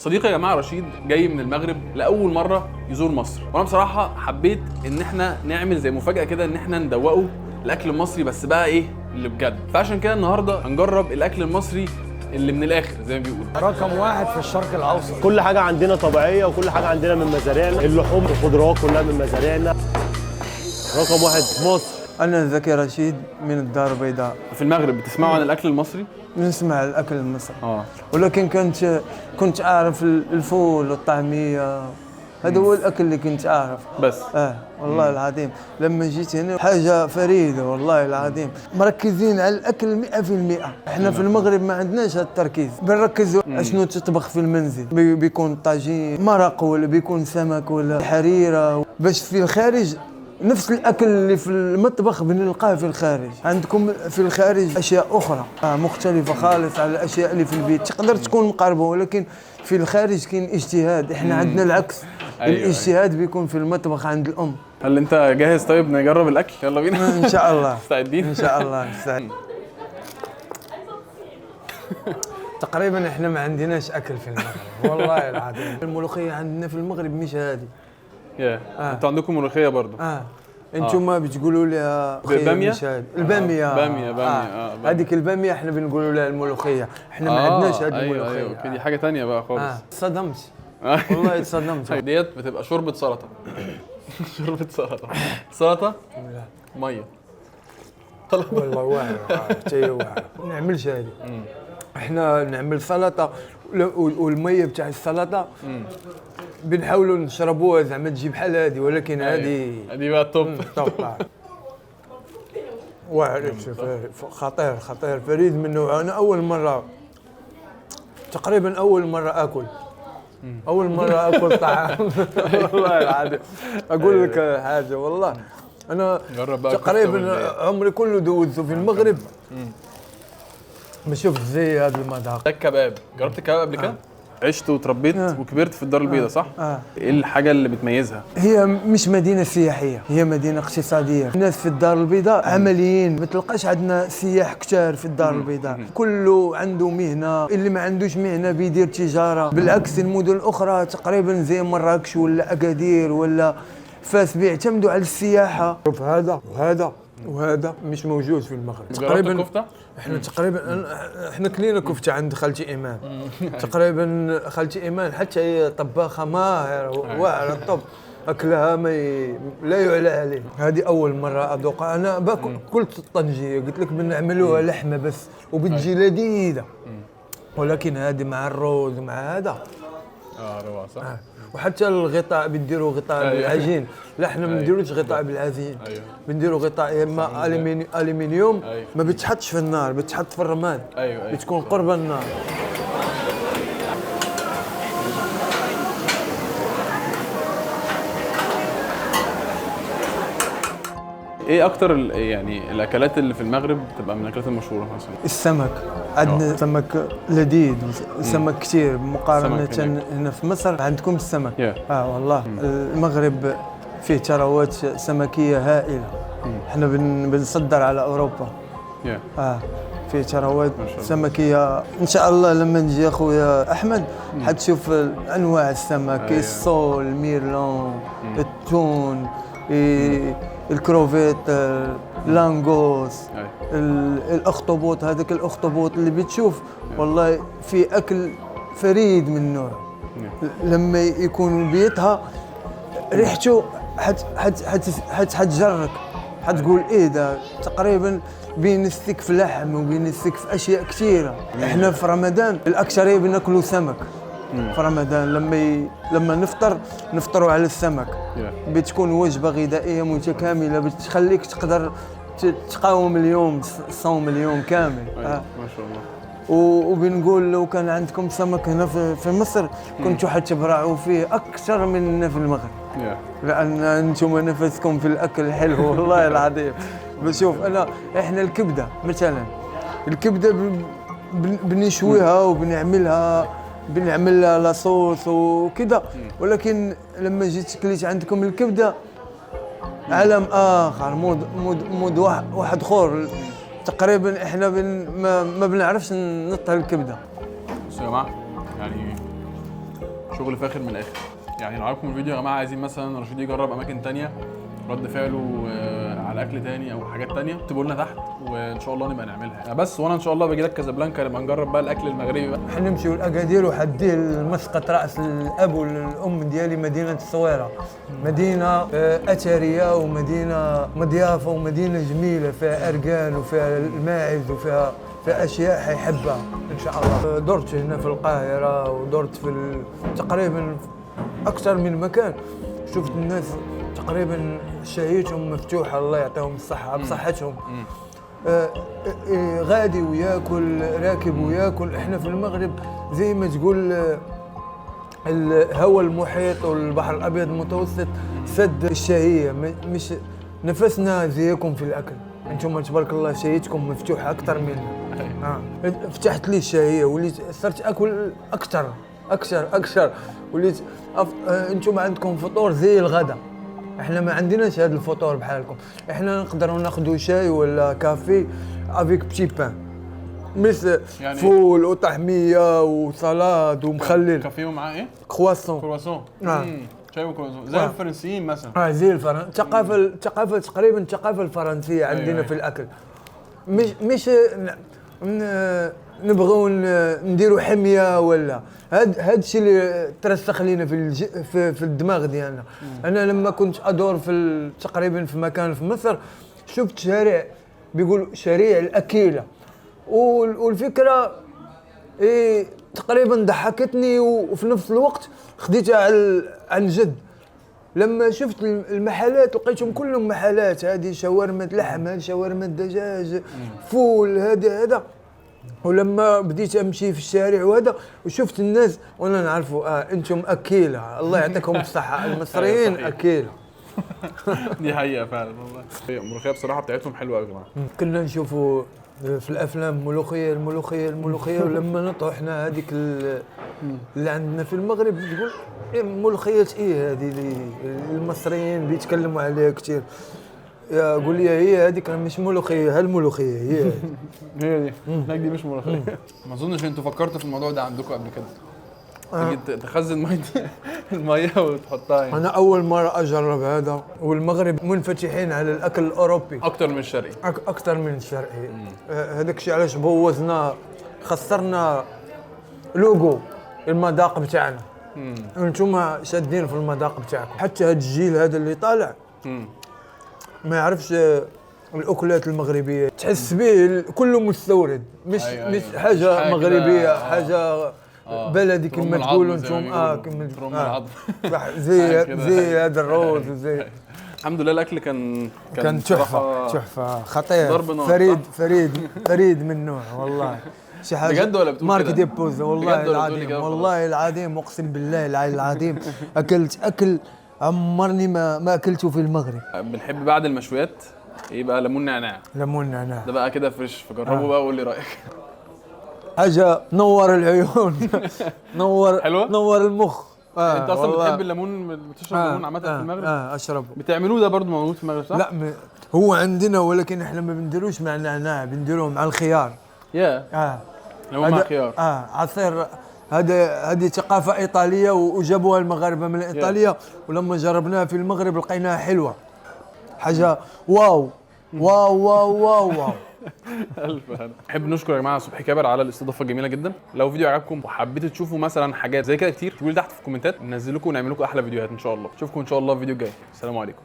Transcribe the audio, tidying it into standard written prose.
صديقي يا جماعه رشيد جاي من المغرب لاول مره يزور مصر، وانا بصراحه حبيت ان احنا نعمل زي مفاجاه كده ان احنا ندوقه الاكل المصري، بس بقى ايه اللي بجد. فعشان كده النهارده هنجرب الاكل المصري اللي من الاخر زي ما بيقولوا. رقم واحد في الشرق الاوسط. كل حاجه عندنا طبيعيه وكل حاجه عندنا من مزارعنا، اللحوم والخضروات كلها من مزارعنا. رقم واحد في مصر. أنا زكي رشيد من الدار البيضاء. في المغرب بتسمعوا عن الاكل المصري؟ نسمع الأكل المصري. ولكن كنت أعرف الفول والطعمية، هذا هو الأكل اللي كنت أعرف بس. والله العظيم لما جيت هنا حاجة فريدة والله العظيم، مركزين على الأكل 100%. احنا في المغرب ما عندناش هذا التركيز، بنركزوا شنو تطبخ في المنزل، بيكون طاجين مرق ولا بيكون سمك ولا حريرة، باش في الخارج نفس الاكل اللي في المطبخ بنلقاه في الخارج. عندكم في الخارج اشياء اخرى مختلفه خالص على الاشياء اللي في البيت، تقدر تكون مقاربه، ولكن في الخارج كاين اجتهاد. احنا عندنا العكس. الاجتهاد بيكون في المطبخ عند الام. هل انت جاهز؟ طيب نجرب الاكل، يلا بينا. ان شاء الله. مستعدين ان شاء الله. مستعد. تقريبا احنا ما عندناش اكل في المغرب والله العظيم. الملوخيه عندنا في المغرب مش هذه. انتوا عندكم ملوخيه برضو؟ انتم بتقولوا لها باميه؟ الباميه. باميه. هذيك الباميه احنا بنقولوا لها الملوخيه. احنا ما عندناش هذه الملوخيه. ايوه دي حاجه ثانيه بقى خالص. اتصدمت والله اتصدمت. ديت بتبقى شوربه سلطه. شوربه سلطه ميه. والله واعر حتى واعر. ما نعملش هذه. احنا نعمل سلطه والميه بتاع السلطه بنحاولوا نشربوها زعما تجي بحال هذه، ولكن هذه بقى التوب. واعر خطير فريد من نوعه. انا تقريبا اول مره اكل طعام. والله العظيم اقول لك حاجه، والله انا تقريبا عمري كله دوزته في المغرب ما شفت زي هذا المذاق. الكباب، جربت الكباب قبل كده؟ عشت وتربيت وكبرت في الدار البيضاء صح؟ ايه الحاجه اللي بتميزها؟ هي مش مدينه سياحيه، هي مدينه اقتصاديه. الناس في الدار البيضاء عمليين، ما تلقاش عندنا سياح كتار في الدار البيضاء. كله عنده مهنه، اللي ما عندوش مهنه بيدير تجاره. بالعكس المدن الاخرى تقريبا زي مراكش ولا اكادير ولا فاس بيعتمدوا على السياحه. شوف وهذا مش موجود في المغرب. تقريبا كفته؟ احنا كلينا كفته عند خالتي ايمان. تقريبا خالتي ايمان حتى هي طباخه ماهره واعره الطب، اكلها لا يعلى عليه. هذه اول مره اذوقها. انا باكل كلت الطنجيه، قلت لك بنعملوها لحمه بس وبتجي لذيذه، ولكن هذه مع الروز ومع هذا روعه صح. وحتى الغطاء بنديروا غطاء بالعجين. لا احنا ما بنديروش غطاء بالعجين. بنديروا غطاء يا اما الومنيوم. ما بتحطش في النار، بتحط في الرماد. بتكون قرب النار. ايه اكتر يعني الاكلات اللي في المغرب بتبقى من الاكلات المشهوره مثلا؟ السمك. عندنا سمك لذيذ وسمك كثير مقارنه هنا في مصر. عندكم السمك والله المغرب فيه ثروات سمكيه هائله. احنا بنصدر على اوروبا. فيه ثروات سمكيه. ان شاء الله لما نجي اخويا احمد حتشوف انواع السمك. الصول، الميرلون، التون، الكروفيت، لانغوس، الاخطبوط. هذاك الاخطبوط اللي بتشوف والله في اكل فريد من نوعه. لما يكون بيتها ريحته حتجرك، حتقول ايه ده. تقريبا بينسك في لحم وبينسك في اشياء كثيره. احنا في رمضان الاكثريه بناكلوا سمك. في رمضان لما نفطروا على السمك. بتكون وجبه غذائيه متكامله بتخليك تقدر تقاوم اليوم، صوم اليوم كامل. ما شاء الله. وبنقول لو كان عندكم سمك هنا في مصر كنتوا حتبرعوا فيه اكثر مننا في المغرب. لان انتم نفسكم في الاكل حلو والله العظيم. بشوف احنا الكبده مثلا، الكبده بنشويها وبنعملها لاصوص وكذا، ولكن لما جيت كليت عندكم الكبده عالم اخر، مود واحد اخر. تقريبا احنا ما بنعرفش نطهي الكبده. بصوا يا جماعه، يعني شغل فاخر من الاخر. يعني لو عجبكم الفيديو يا جماعه، عايزين مثلا رشيد يجرب اماكن تانية، رد فعله على اكل تاني او حاجات تانية، اكتبوا لنا تحت وان شاء الله نبقى نعملها. بس وانا ان شاء الله باجي لك كازابلانكا نبقى نجرب بقى الاكل المغربي بقى. حنمشيو لاكادير وحديه مسقط راس الاب والام ديالي مدينه الصويره، مدينه اثريه ومدينه مضيافه ومدينه جميله فيها ارجال وفيها الماعز وفيها اشياء حيحبها ان شاء الله. درت هنا في القاهره ودرت في تقريبا اكثر من مكان، شفت الناس تقريبا شهيتهم مفتوحه الله يعطيهم الصحه بصحتهم. غادي وياكل، راكب وياكل. احنا في المغرب زي ما تقول الهواء المحيط والبحر الابيض المتوسط سد الشهيه، مش نفسنا زيكم في الاكل. انتم تبارك الله شهيتكم مفتوحه اكثر منا. فتحت لي الشهيه وليت صرت اكل اكثر وليت انتم عندكم فطور زي الغداء، احنا ما عندناش هذا الفطور بحالكم. احنا نقدروا ناخذوا شاي ولا كافي افيك بتي بان، مثل يعني فول وطحميه وسلطه ومخلل. كافيه ومعاه ايه؟ كرواسون. شاي وكرواسون زي الفرنسيين مثلا. زي الفرنسيين. ثقافه تقريبا الثقافه الفرنسيه عندنا في الاكل. مش نبغوا نديروا حميه ولا هاد الشيء اللي ترسخ لينا في الدماغ ديالنا. انا لما كنت ادور تقريبا في مكان في مصر، شفت شارع بيقول شارع الاكيله، والفكره تقريبا ضحكتني وفي نفس الوقت خديتها عن جد. لما شفت المحلات لقيتهم كلهم محلات، هذه شاورما لحم، هذه شاورما دجاج، فول، هذا. ولما بديت امشي في الشارع وهذا وشفت الناس وانا نعرفوا انتم اكيله، الله يعطيكم الصحه، المصريين اكيله. دي حقيقه فعلا والله. الملوخيه بصراحه بتاعتهم حلوه قوي يا جماعه. كنا نشوفوا في الافلام الملوخيه ولما نطوا احنا هذيك اللي عندنا في المغرب تقول ملوخيه ايه هذه اللي المصريين بيتكلموا عليها كثير. قول لي هي هذيك مش ملوخيه، هالملوخيه هي هي دي مش ملوخيه. ما اظنش انتوا فكرتوا في الموضوع ده عندكم قبل كده. تيجي تخزن الميه وتحطها يعني. انا اول مره اجرب هذا، والمغرب منفتحين على الاكل الاوروبي اكثر من الشرقي. اكثر من الشرقي. هذاك الشيء علاش بوظنا، خسرنا لوغو المذاق بتاعنا. انتم شادين في المذاق بتاعكم. حتى هذا الجيل هذا اللي طالع ما يعرفش الاكلات المغربيه، تحس به كله مستورد، مش حاجه مغربيه، حاجه بلدي كما تقولوا انتم. كما زي هذا الروز وزي. الحمد لله الاكل كان تحفه خطير. فريد من نوع والله. شي حاجه بجد ولا بتقول مارك كده؟ دي بوز والله العظيم، والله العظيم اقسم بالله العلي العظيم. اكلت اكل عمرني ما اكلته في المغرب. بنحب بعد المشويات يبقى ليمون نعناع. ده بقى كده فريش، فجربوا بقى وقول لي رايك. حاجه نور العيون. نور المخ. انت اصلا بتحب الليمون، بتشرب الليمون عامه في المغرب؟ اشربه. بتعملوه ده برضو موجود في المغرب صح؟ لا هو عندنا، ولكن احنا ما بنديروش مع النعناع، بنديروه مع الخيار. ليمون مع خيار. عصير. هذه ثقافه ايطاليه وجابوها المغاربه من ايطاليا، ولما جربناها في المغرب لقيناها حلوه، حاجه واو. الف هلا. نحب نشكر يا جماعه صبحي كابر على الاستضافه الجميله جدا. لو فيديو عجبكم وحبيتوا تشوفوا مثلا حاجات زي كده كتير، تقولوا لي تحت في الكومنتات، ننزل لكم ونعمل لكم احلى فيديوهات ان شاء الله. اشوفكم ان شاء الله في الفيديو الجاي. السلام عليكم.